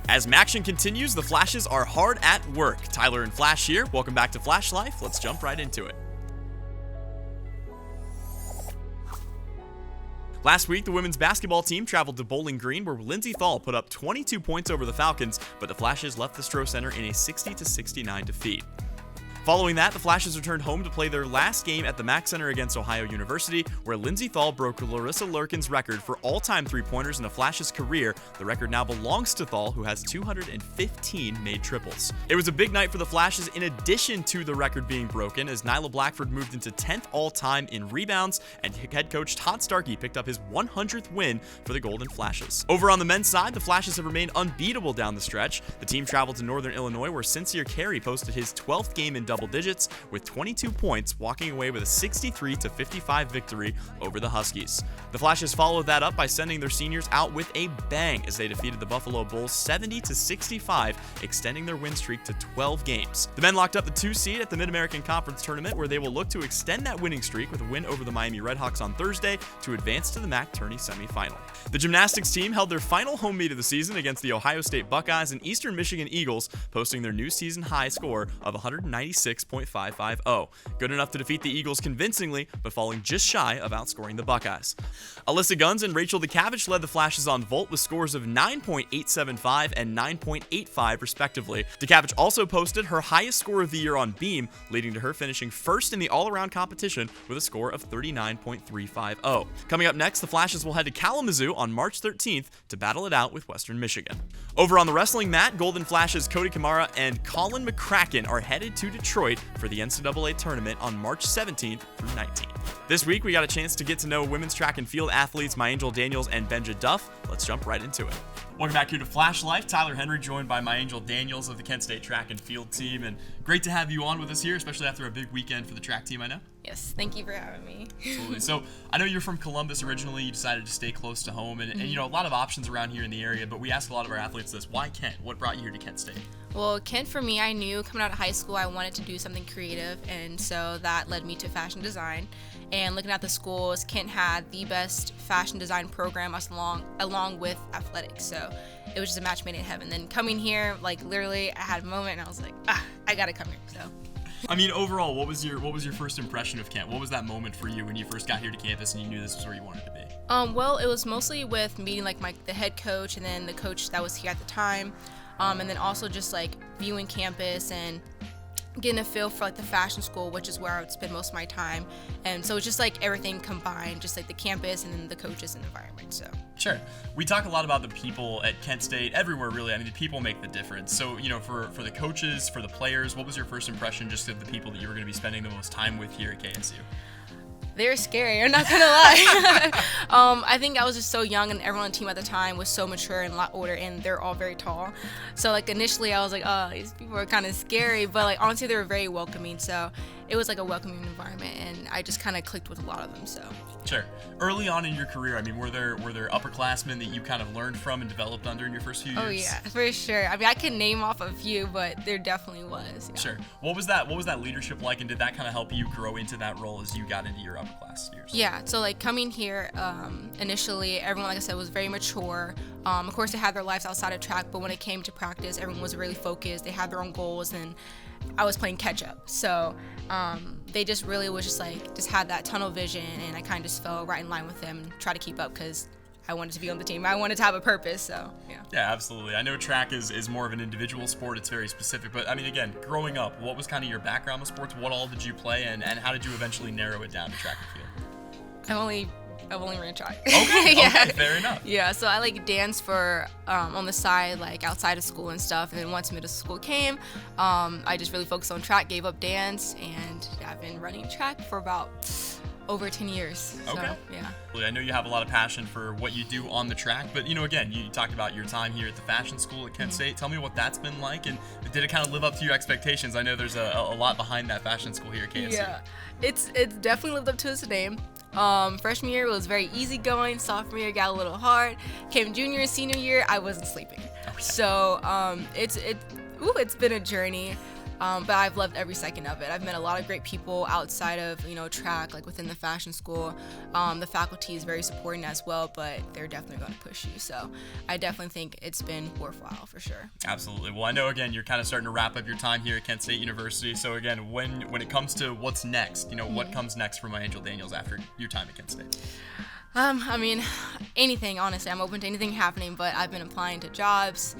As action continues, the Flashes are hard at work. Tyler and Flash here. Welcome back to Flash Life. Let's jump right into it. Last week, the women's basketball team traveled to Bowling Green, where Lindsey Thal put up 22 points over the Falcons, but the Flashes left the Stroh Center in a 60-69 defeat. Following that, the Flashes returned home to play their last game at the Mack Center against Ohio University, where Lindsey Thal broke Larissa Lurkin's record for all-time three-pointers in a Flash's career. The record now belongs to Thal, who has 215 made triples. It was a big night for the Flashes in addition to the record being broken, as Nyla Blackford moved into 10th all-time in rebounds, and head coach Todd Starkey picked up his 100th win for the Golden Flashes. Over on the men's side, the Flashes have remained unbeatable down the stretch. The team traveled to Northern Illinois, where Sincere Carey posted his 12th game in double digits with 22 points, walking away with a 63-55 victory over the Huskies. The Flashes followed that up by sending their seniors out with a bang as they defeated the Buffalo Bulls 70-65, extending their win streak to 12 games. The men locked up the 2 seed at the Mid-American Conference Tournament, where they will look to extend that winning streak with a win over the Miami Redhawks on Thursday to advance to the MAC tourney semifinal. The gymnastics team held their final home meet of the season against the Ohio State Buckeyes and Eastern Michigan Eagles, posting their new season high score of 196.550. Good enough to defeat the Eagles convincingly, but falling just shy of outscoring the Buckeyes. Alyssa Guns and Rachel DeCavich led the Flashes on vault with scores of 9.875 and 9.85 respectively. DeCavich also posted her highest score of the year on beam, leading to her finishing first in the all-around competition with a score of 39.350. Coming up next, the Flashes will head to Kalamazoo on March 13th to battle it out with Western Michigan. Over on the wrestling mat, Golden Flashes Cody Kamara and Colin McCracken are headed to Detroit for the NCAA tournament on March 17th through 19th. This week, we got a chance to get to know women's track and field athletes My Angel Daniels and Benja Duff. Let's jump right into it. Welcome back here to Flash Life. Tyler Henry joined by My Angel Daniels of the Kent State track and field team, and great to have you on with us here, especially after a big weekend for the track team, I know. Yes, thank you for having me. Absolutely. So I know you're from Columbus originally. You decided to stay close to home, and you know, a lot of options around here in the area, but we ask a lot of our athletes this: why Kent? What brought you here to Kent State? Well, Kent, for me, I knew coming out of high school I wanted to do something creative, and so that led me to fashion design. And looking at the schools, Kent had the best fashion design program along with athletics, so it was just a match made in heaven. Then coming here, like literally, I had a moment and I was like, I gotta come here. So. I mean, overall, what was your first impression of Kent? What was that moment for you when you first got here to campus and you knew this was where you wanted to be? Well, it was mostly with meeting like the head coach and then the coach that was here at the time, and then also just like viewing campus and getting a feel for like the fashion school, which is where I would spend most of my time. And so it's just like everything combined, just like the campus and then the coaches and environment. So sure. We talk a lot about the people at Kent State, everywhere really. I mean, the people make the difference. So, you know, for the coaches, for the players, what was your first impression just of the people that you were going to be spending the most time with here at KSU? They were scary, I'm not gonna lie. I think I was just so young, and everyone on the team at the time was so mature and a lot older, and they're all very tall. So like initially I was like, oh, these people are kind of scary, but like honestly they were very welcoming. So it was like a welcoming environment, and I just kind of clicked with a lot of them. So sure. Early on in your career, I mean, were there upperclassmen that you kind of learned from and developed under in your first few years? Oh yeah, for sure. I mean, I can name off a few, but there definitely was. Sure. What was that leadership like, and did that kind of help you grow into that role as you got into your upperclass years? Yeah. So like coming here, initially everyone, like I said, was very mature. Of course, they had their lives outside of track, but when it came to practice, everyone was really focused. They had their own goals, and I was playing catch up. So they just really was just had that tunnel vision, and I kind of just fell right in line with them and tried to keep up because I wanted to be on the team. I wanted to have a purpose, so yeah. Yeah, absolutely. I know track is more of an individual sport. It's very specific, but I mean, again, growing up, what was kind of your background with sports? What all did you play, and how did you eventually narrow it down to track and field? I've only ran track. Okay, yeah. Okay, fair enough. Yeah, so I like danced for on the side, like outside of school and stuff. And then once middle school came, I just really focused on track, gave up dance, and I've been running track for about over 10 years. Okay. So, yeah. I know you have a lot of passion for what you do on the track, but you know, again, you talked about your time here at the fashion school at Kent State. Tell me what that's been like, and did it kind of live up to your expectations? I know there's a lot behind that fashion school here at KSU. Yeah, it's definitely lived up to its name. Freshman year was very easygoing. Sophomore year got a little hard. Came junior and senior year, I wasn't sleeping. Okay. So it's been a journey. But I've loved every second of it. I've met a lot of great people outside of, track, like within the fashion school. The faculty is very supporting as well, but they're definitely going to push you. So I definitely think it's been worthwhile for sure. Absolutely. Well, I know, again, you're kind of starting to wrap up your time here at Kent State University. So again, when it comes to what's next, what comes next for my Angel Daniels after your time at Kent State? Anything, honestly. I'm open to anything happening, but I've been applying to jobs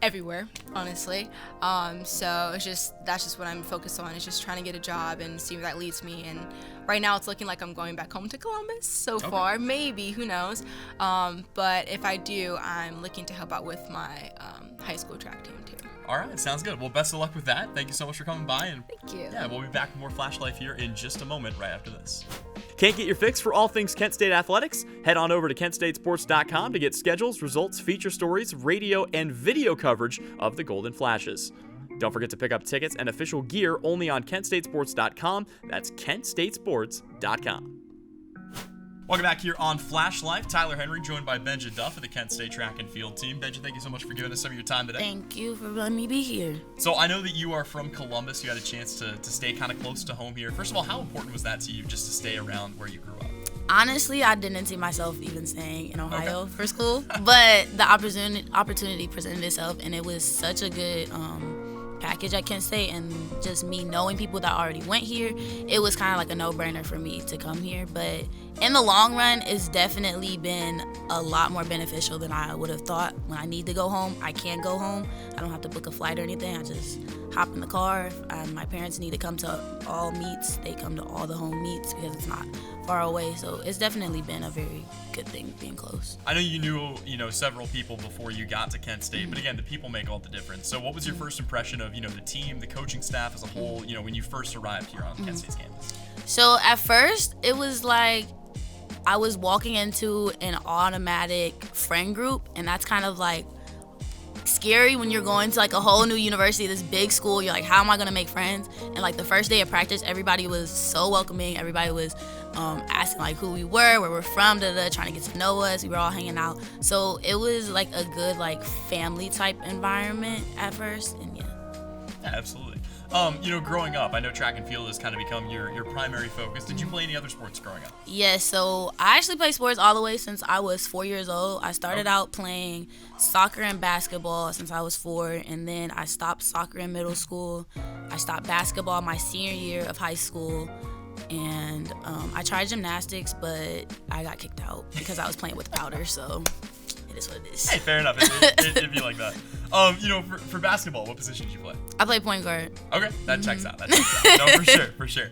everywhere, honestly. So that's just what I'm focused on, is just trying to get a job and see where that leads me. And right now it's looking like I'm going back home to Columbus so far. Maybe, who knows? But if I do, I'm looking to help out with my high school track team too. All right, sounds good. Well, best of luck with that. Thank you so much for coming by. And thank you. Yeah, we'll be back with more Flash Life here in just a moment right after this. Can't get your fix for all things Kent State athletics? Head on over to KentStateSports.com to get schedules, results, feature stories, radio, and video coverage of the Golden Flashes. Don't forget to pick up tickets and official gear only on KentStateSports.com. That's KentStateSports.com. Welcome back here on Flash Life. Tyler Henry joined by Benja Duff of the Kent State track and field team. Benja, thank you so much for giving us some of your time today. Thank you for letting me be here. So I know that you are from Columbus. You had a chance to stay kind of close to home here. First of all, how important was that to you just to stay around where you grew up? Honestly, I didn't see myself even staying in Ohio for school, but the opportunity presented itself, and it was such a good package at Kent State, and just me knowing people that already went here, it was kind of like a no-brainer for me to come here. But in the long run, it's definitely been a lot more beneficial than I would have thought. When I need to go home, I can go home. I don't have to book a flight or anything. I just hop in the car. My parents need to come to all meets. They come to all the home meets because it's not far away. So it's definitely been a very good thing being close. I know you knew, several people before you got to Kent State, but again, the people make all the difference. So what was your first impression of, the team, the coaching staff as a whole, when you first arrived here on Kent State's campus? So at first, it was like I was walking into an automatic friend group, and that's kind of like scary when you're going to like a whole new university, this big school. You're like, how am I gonna make friends? And like the first day of practice, everybody was so welcoming. Everybody was asking like who we were, where we're from, trying to get to know us. We were all hanging out, so it was like a good like family type environment at first. And yeah, absolutely. Growing up, I know track and field has kind of become your primary focus. Did you play any other sports growing up? Yes, so I actually played sports all the way since I was 4 years old. I started out playing soccer and basketball since I was 4, and then I stopped soccer in middle school. I stopped basketball my senior year of high school, and I tried gymnastics, but I got kicked out because I was playing with powder, so it is what it is. Hey, fair enough. It'd be like that. For basketball, what position did you play? I played point guard. Okay, that checks out. No, for sure.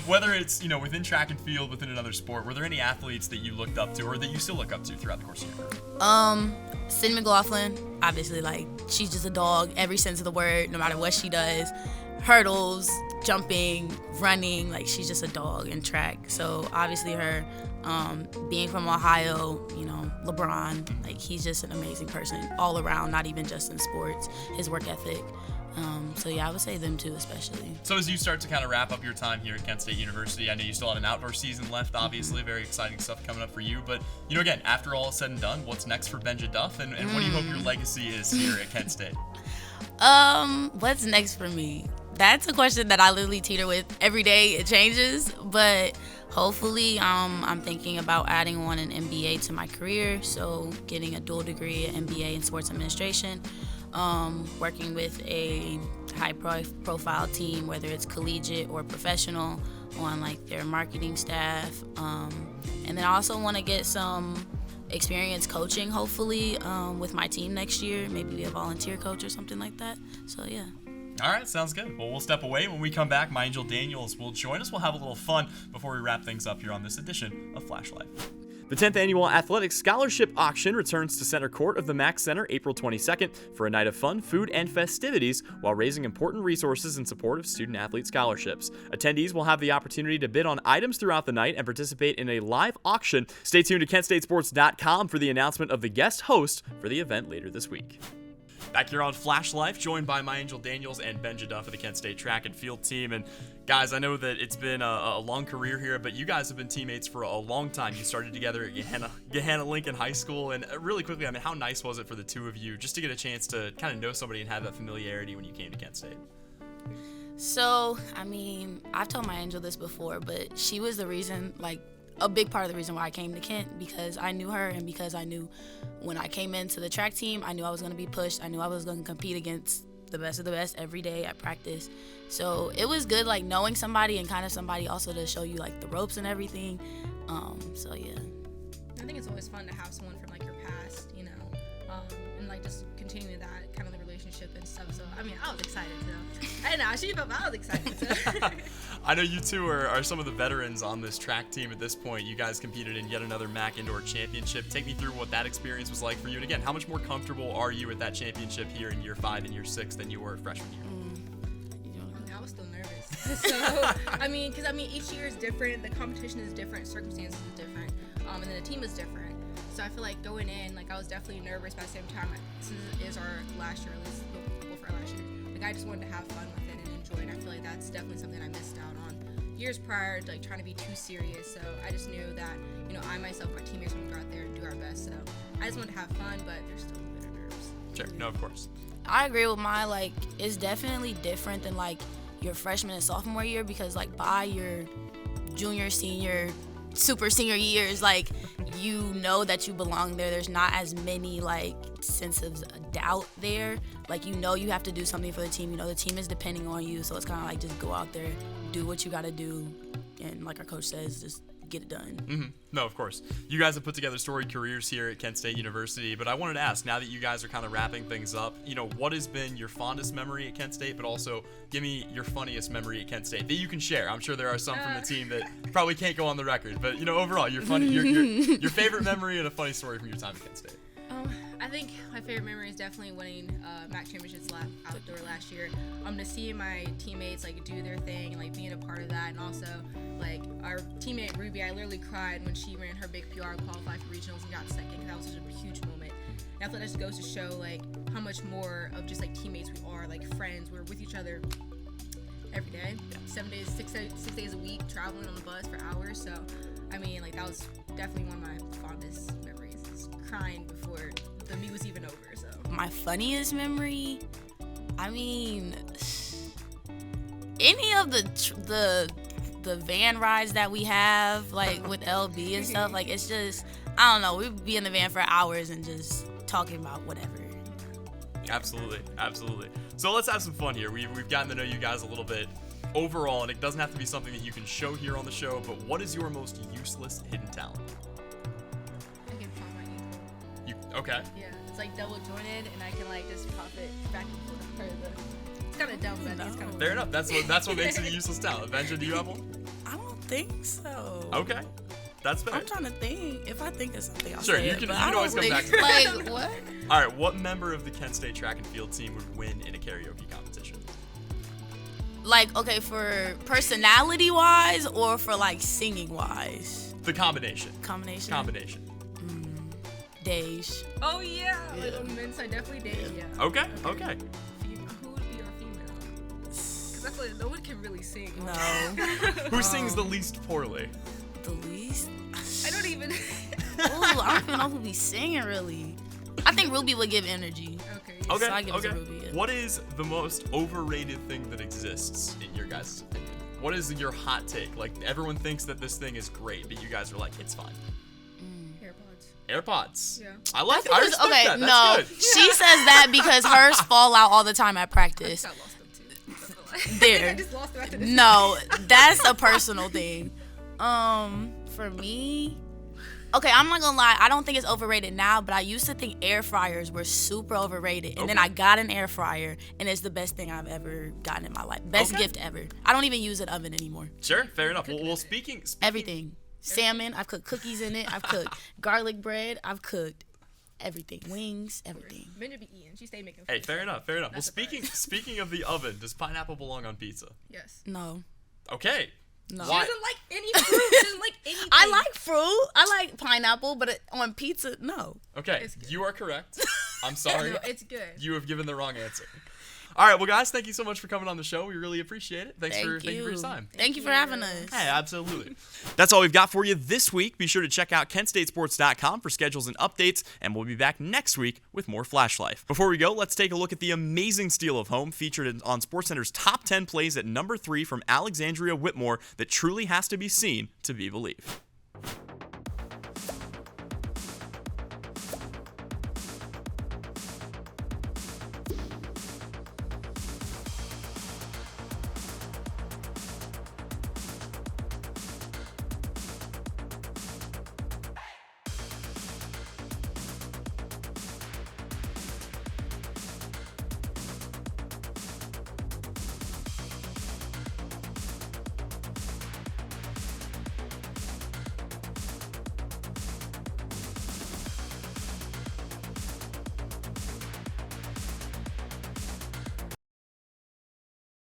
Whether it's, within track and field, within another sport, were there any athletes that you looked up to or that you still look up to throughout the course of your career? Sydney McLaughlin, obviously, like, she's just a dog, every sense of the word, no matter what she does. Hurdles, jumping, running, like, she's just a dog in track. So, obviously, her, being from Ohio, LeBron, like, he's just an amazing person all around, not even just in sports, his work ethic. So yeah, I would say them too, especially. So as you start to kind of wrap up your time here at Kent State University, I know you still have an outdoor season left, obviously, very exciting stuff coming up for you. But, again, after all is said and done, what's next for Benja Duff, and what do you hope your legacy is here at Kent State? What's next for me? That's a question that I literally teeter with every day. It changes, but hopefully I'm thinking about adding on an MBA to my career, so getting a dual degree, an MBA in sports administration, working with a high-profile team, whether it's collegiate or professional, on like their marketing staff, and then I also want to get some experience coaching, hopefully, with my team next year, maybe be a volunteer coach or something like that. So yeah. All right, sounds good. Well, we'll step away. When we come back, my Angel Daniels will join us. We'll have a little fun before we wrap things up here on this edition of Flash Life. The 10th Annual Athletics Scholarship Auction returns to Center Court of the Mack Center April 22nd for a night of fun, food, and festivities while raising important resources in support of student-athlete scholarships. Attendees will have the opportunity to bid on items throughout the night and participate in a live auction. Stay tuned to KentStateSports.com for the announcement of the guest host for the event later this week. Back here on Flash Life, joined by my Angel Daniels and Benja Duff of the Kent State track and field team. And guys, I know that it's been a long career here, but you guys have been teammates for a long time. You started together at Gahanna Lincoln High School. And really quickly, how nice was it for the two of you just to get a chance to kind of know somebody and have that familiarity when you came to Kent State? So, I mean, I've told my angel this before, but she was the reason, like, a big part of the reason why I came to Kent, because I knew her and because I knew when I came into the track team, I knew I was going to be pushed. I knew I was going to compete against the best of the best every day at practice. So it was good, like, knowing somebody and kind of somebody also to show you, like, the ropes and everything. So, yeah. I think it's always fun to have someone from, like, your past, you know, and, like, just continuing that kind of the relationship and stuff. So, I mean, I was excited to. I didn't know how she felt, but I was excited to. I know you two are some of the veterans on this track team at this point. You guys competed in yet another MAC Indoor Championship. Take me through what that experience was like for you. And again, how much more comfortable are you at that championship here in year 5 and year 6 than you were freshman year? I was still nervous. So, I mean, because, each year is different. The competition is different. Circumstances is different. And then the team is different. So I feel like going in, like, I was definitely nervous, but at the same time, since it is our last year, at least before our last year, like, I just wanted to have fun with it and enjoy it. I feel like that's definitely something I missed out on years prior, like, trying to be too serious. So I just knew that, you know, I myself, my teammates, want to go out there and do our best. So I just wanted to have fun, but there's still a bit of nerves. Sure. No, of course. I agree with my, like, it's definitely different than, like, your freshman and sophomore year, because, like, by your junior, senior, super senior years, like, you know that you belong there. There's not as many, like, sense of doubt there. Like, you know you have to do something for the team. You know the team is depending on you, so it's kind of like just go out there, do what you got to do, and like our coach says, just get it done. Mm-hmm. No, of course. You guys have put together storied careers here at Kent State University, but I wanted to ask, now that you guys are kind of wrapping things up, you know, what has been your fondest memory at Kent State, but also give me your funniest memory at Kent State that you can share. I'm sure there are some from the team that probably can't go on the record, but, you know, overall, your favorite memory and a funny story from your time at Kent State. I think my favorite memory is definitely winning MAC championships outdoor last year. To see my teammates, like, do their thing and, like, being a part of that, and also, like, our teammate Ruby, I literally cried when she ran her big PR, qualified for regionals, and got second, because that was such a huge moment. And I feel like that just goes to show, like, how much more of just, like, teammates we are, like, friends. We're with each other every day, 7 days, 6 days a week, traveling on the bus for hours. So, I mean, like, that was definitely one of my fondest memories, just crying before the meet was even over. So my funniest memory, I mean, any of the van rides that we have, like, with LB and stuff, like, it's just, I don't know, we'd be in the van for hours and just talking about whatever. Absolutely. So let's have some fun here. We've gotten to know you guys a little bit overall, and it doesn't have to be something that you can show here on the show, but what is your most useless hidden talent? I can pop my knee. Okay. Yeah, it's like double jointed, and I can, like, just pop it back and forth. It's kind of dumb, but it's kind of fair enough. That's what makes it a useless talent. Benja, do you have one? I don't think so. Okay, that's fair. I'm trying to think. If I think of something, I'll sure, say you it, can but I always don't come back think- to that. Like, what? All right, what member of the Kent State track and field team would win in a karaoke competition? Like, okay, for personality-wise or for, like, singing-wise? The combination. Combination? Dej. Oh, yeah. Like, on the men's side, definitely Dej, yeah. Okay. Who would be our female? Because I feel like no one can really sing. No. Who sings the least poorly? The least? I don't even. Ooh, I don't even know who be singing, really. I think Ruby would give energy. Okay. Okay. So I give it to Ruby, yeah. What is the most overrated thing that exists in your guys' opinion? What is your hot take? Like, everyone thinks that this thing is great, but you guys are like, it's fine. AirPods. Yeah. I respect okay, that. That's no. good. She says that because hers fall out all the time at practice. I lost them too. There. I just lost them after this. No, that's a personal thing. For me, okay, I'm not gonna lie. I don't think it's overrated now, but I used to think air fryers were super overrated. And then I got an air fryer, and it's the best thing I've ever gotten in my life. Best gift ever. I don't even use an oven anymore. Sure, fair enough. Well, speaking Everything. Salmon, I've cooked cookies in it. I've cooked garlic bread. I've cooked everything. Wings, everything. Benja be eating. She stayed making food. Hey, fair enough. Well, speaking of the oven, does pineapple belong on pizza? Yes. No. Okay. No. She Why? doesn't like any fruit. She doesn't like anything. I like fruit. I like pineapple, but on pizza, no. Okay, you are correct. I'm sorry. No, it's good. You have given the wrong answer. All right, well, guys, thank you so much for coming on the show. We really appreciate it. Thank you for your time. Thank you for having us. Hey, absolutely. That's all we've got for you this week. Be sure to check out KentStateSports.com for schedules and updates, and we'll be back next week with more Flash Life. Before we go, let's take a look at the amazing steal of home featured on SportsCenter's top 10 plays at number 3 from Alexandria Whitmore that truly has to be seen to be believed.